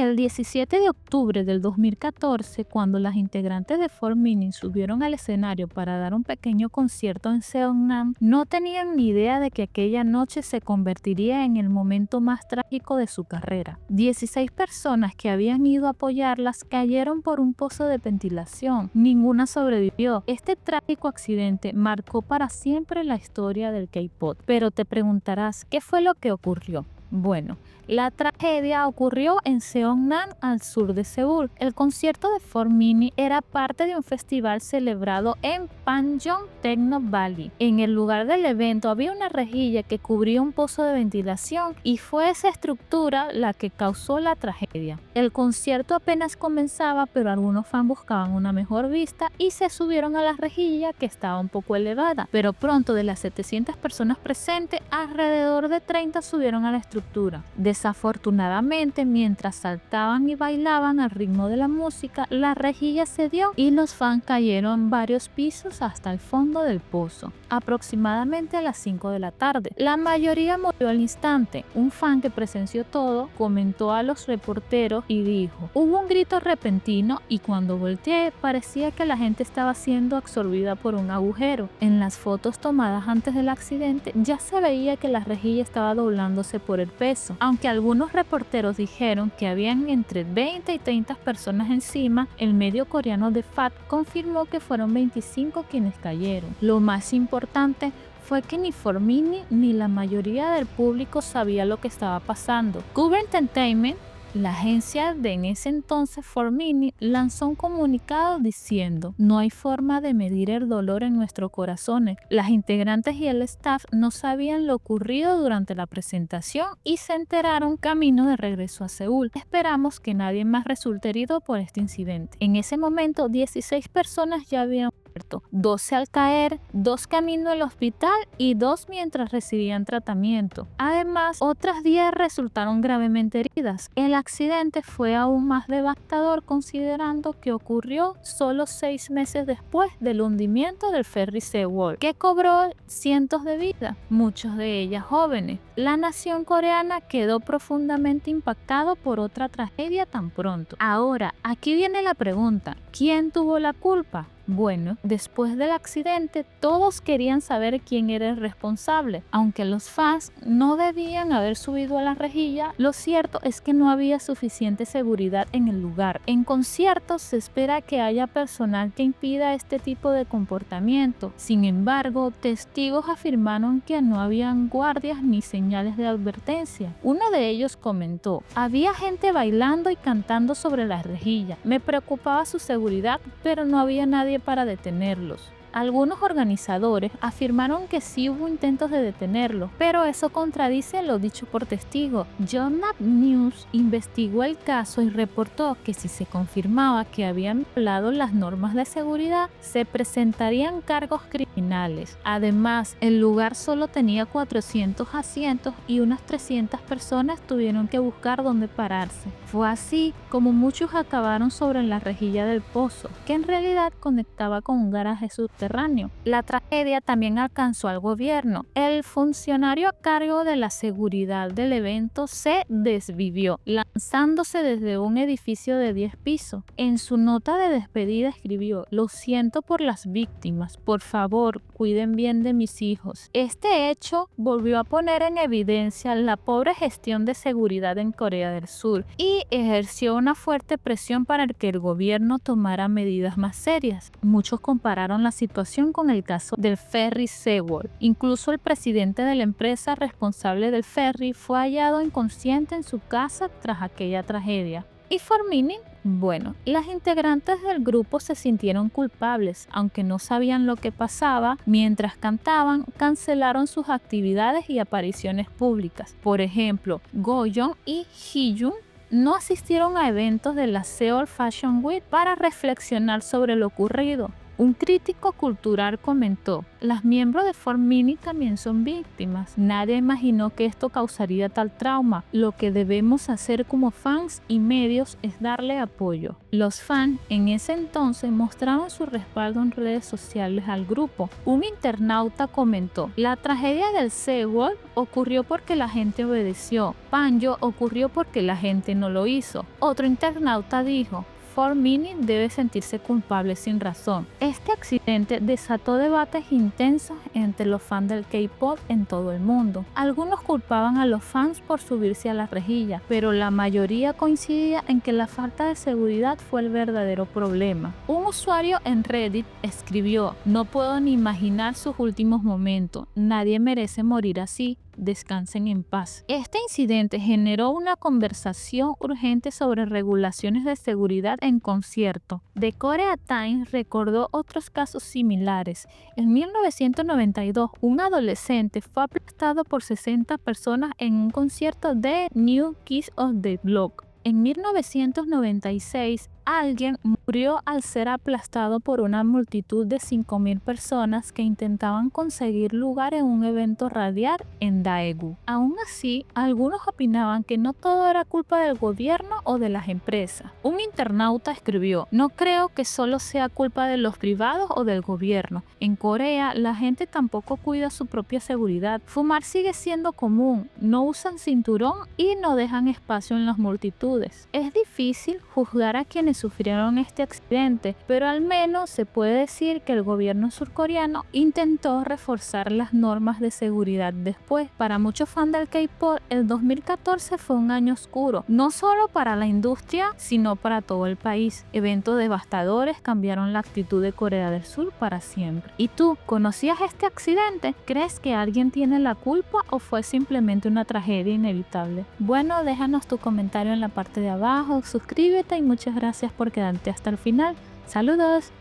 El 17 de octubre del 2014, cuando las integrantes de 4Minute subieron al escenario para dar un pequeño concierto en Seongnam, no tenían ni idea de que aquella noche se convertiría en el momento más trágico de su carrera. 16 personas que habían ido a apoyarlas cayeron por un pozo de ventilación. Ninguna sobrevivió. Este trágico accidente marcó para siempre la historia del K-pop. Pero te preguntarás, ¿qué fue lo que ocurrió? Bueno, la tragedia ocurrió en Seongnam, al sur de Seúl. El concierto de 4Minute era parte de un festival celebrado en Panjong Techno Valley. En el lugar del evento había una rejilla que cubría un pozo de ventilación y fue esa estructura la que causó la tragedia. El concierto apenas comenzaba, pero algunos fans buscaban una mejor vista y se subieron a la rejilla, que estaba un poco elevada. Pero pronto, de las 700 personas presentes, alrededor de 30 subieron a la estructura. Desafortunadamente, mientras saltaban y bailaban al ritmo de la música, la rejilla cedió y los fans cayeron varios pisos hasta el fondo del pozo, aproximadamente a las 5 de la tarde. La mayoría murió al instante. Un fan que presenció todo comentó a los reporteros y dijo: hubo un grito repentino y cuando volteé parecía que la gente estaba siendo absorbida por un agujero. En las fotos tomadas antes del accidente ya se veía que la rejilla estaba doblándose por el peso. Aunque algunos reporteros dijeron que habían entre 20 y 30 personas encima, el medio coreano de FAT confirmó que fueron 25 quienes cayeron. Lo más importante fue que ni 4Minute ni la mayoría del público sabía lo que estaba pasando. Cube Entertainment, la agencia de en ese entonces 4Minute, lanzó un comunicado diciendo: no hay forma de medir el dolor en nuestros corazones. Las integrantes y el staff no sabían lo ocurrido durante la presentación y se enteraron camino de regreso a Seúl. Esperamos que nadie más resulte herido por este incidente. En ese momento 16 personas ya habían muerto, 12 al caer, 2 camino al hospital y 2 mientras recibían tratamiento. Además, otras 10 resultaron gravemente heridas. El accidente fue aún más devastador considerando que ocurrió solo 6 meses después del hundimiento del ferry Sewol, que cobró cientos de vidas, muchas de ellas jóvenes. La nación coreana quedó profundamente impactada por otra tragedia tan pronto. Ahora, aquí viene la pregunta: ¿quién tuvo la culpa? Bueno, después del accidente todos querían saber quién era el responsable. Aunque los fans no debían haber subido a la rejilla, lo cierto es que no había suficiente seguridad en el lugar. En conciertos se espera que haya personal que impida este tipo de comportamiento. Sin embargo, testigos afirmaron que no habían guardias ni señales de advertencia. Uno de ellos comentó: había gente bailando y cantando sobre la rejilla. Me preocupaba su seguridad, pero no había nadie para detenerlos. Algunos organizadores afirmaron que sí hubo intentos de detenerlo, pero eso contradice lo dicho por testigos. Yonhap News investigó el caso y reportó que si se confirmaba que habían violado las normas de seguridad, se presentarían cargos criminales. Además, el lugar solo tenía 400 asientos y unas 300 personas tuvieron que buscar dónde pararse. Fue así como muchos acabaron sobre la rejilla del pozo, que en realidad conectaba con un garaje subterráneo. La tragedia también alcanzó al gobierno. El funcionario a cargo de la seguridad del evento se desvivió, lanzándose desde un edificio de 10 pisos. En su nota de despedida escribió: lo siento por las víctimas, por favor, cuiden bien de mis hijos. Este hecho volvió a poner en evidencia la pobre gestión de seguridad en Corea del Sur y ejerció una fuerte presión para que el gobierno tomara medidas más serias. Muchos compararon la situación con el caso del ferry Sewol. Incluso el presidente de la empresa responsable del ferry fue hallado inconsciente en su casa tras aquella tragedia. ¿Y 4Minute? Bueno, las integrantes del grupo se sintieron culpables, aunque no sabían lo que pasaba. Mientras cantaban, cancelaron sus actividades y apariciones públicas. Por ejemplo, Goyeon y Hee-jun no asistieron a eventos de la Seoul Fashion Week para reflexionar sobre lo ocurrido. Un crítico cultural comentó: las miembros de 4Minute también son víctimas. Nadie imaginó que esto causaría tal trauma. Lo que debemos hacer como fans y medios es darle apoyo. Los fans en ese entonces mostraron su respaldo en redes sociales al grupo. Un internauta comentó: la tragedia del SeaWorld ocurrió porque la gente obedeció. Banjo ocurrió porque la gente no lo hizo. Otro internauta dijo: 4Minute debe sentirse culpable sin razón. Este accidente desató debates intensos entre los fans del K-pop en todo el mundo. Algunos culpaban a los fans por subirse a la rejilla, pero la mayoría coincidía en que la falta de seguridad fue el verdadero problema. Un usuario en Reddit escribió: no puedo ni imaginar sus últimos momentos. Nadie merece morir así. Descansen en paz. Este incidente generó una conversación urgente sobre regulaciones de seguridad en concierto. The Korea Times recordó otros casos similares. En 1992, un adolescente fue aplastado por 60 personas en un concierto de New Kids on the Block. En 1996, alguien murió al ser aplastado por una multitud de 5.000 personas que intentaban conseguir lugar en un evento radial en Daegu. Aún así, algunos opinaban que no todo era culpa del gobierno o de las empresas. Un internauta escribió: no creo que solo sea culpa de los privados o del gobierno. En Corea, la gente tampoco cuida su propia seguridad. Fumar sigue siendo común, no usan cinturón y no dejan espacio en las multitudes. Es difícil juzgar a quienes sufrieron este accidente, pero al menos se puede decir que el gobierno surcoreano intentó reforzar las normas de seguridad después. Para muchos fans del K-pop, el 2014 fue un año oscuro, no solo para la industria, sino para todo el país. Eventos devastadores cambiaron la actitud de Corea del Sur para siempre. ¿Y tú, conocías este accidente? ¿Crees que alguien tiene la culpa o fue simplemente una tragedia inevitable? Bueno, déjanos tu comentario en la parte de abajo, suscríbete y muchas gracias por quedarte hasta el final. ¡Saludos!